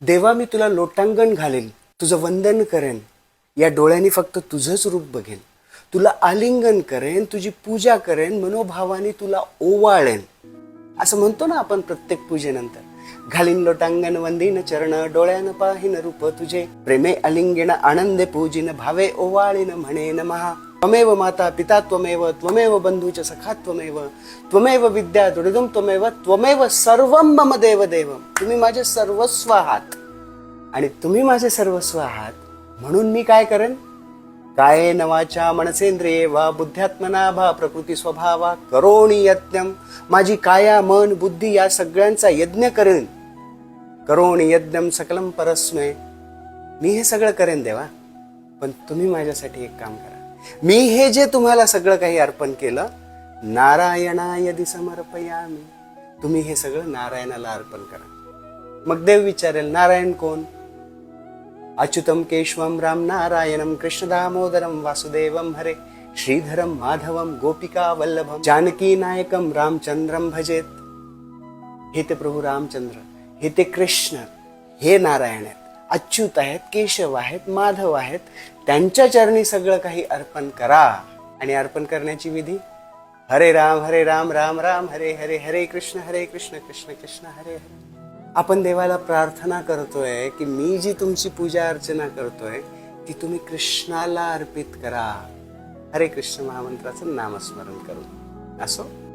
देवा मी तुला लोटांगण घालेन, तुझं वंदन करेन, या डोळ्यांनी फक्त तुझंच रूप बघेन, तुला आलिंगन करेन, तुझी पूजा करेन, मनोभावाने तुला ओवाळेन, असं म्हणतो ना आपण प्रत्येक पूजेनंतर. घालीन लोटांगण वंदीन चरण, डोळ्यानं पाहिन रूप तुझे, प्रेमे आलिंगन आनंदे पूजिन, भावे ओवाळीन म्हणेन महा. त्वमेव माता पिता त्वमेव, त्वमेव बंधूच सखा त्वमेव, त्वमेव विद्या दुर्गम त्वमेव, त्वमेव सर्वं मम देव देव. तुम्ही माझे सर्वस्व आहात आणि तुम्ही माझे सर्वस्व आहात म्हणून मी काय करेन? कायेन वाचा मनसेंद्रिये वा बुद्ध्यात्मना भा प्रकृती स्वभावा करोणी यज्ञम. माझी काया मन बुद्धी या सगळ्यांचा यज्ञ करेन. करोणी यज्ञम सकलम परस्मै. मी हे सगळं करेन देवा, पण तुम्ही माझ्यासाठी एक काम करा. मी हे जे तुम्हाला सगळं काही अर्पण केलं, नारायणाय समर्पयामि. तुम्ही हे सगळं नारायणाला अर्पण करा. मग देव विचारेल, नारायण कोण? अच्युतम केशवम राम नारायणम कृष्ण दामोदरम वासुदेवम हरे श्रीधरम माधवम गोपिका वल्लभम जानकी नायकम रामचंद्रम भजेत. हे ते प्रभू रामचंद्र, हे ते कृष्ण, हे नारायण आहेत, अच्युत आहेत, केशव आहेत, माधव आहेत. त्यांच्या चरणी सगळं काही अर्पण करा. आणि अर्पण करण्याची विधी, हरे राम राम राम हरे हरे, हरे कृष्ण कृष्ण कृष्ण हरे हरे. आपण देवाला प्रार्थना करतोय की मी जी तुमची पूजा अर्चना करतोय ती तुम्ही कृष्णाला अर्पित करा. हरे कृष्ण महामंत्राचं नामस्मरण करून. असो.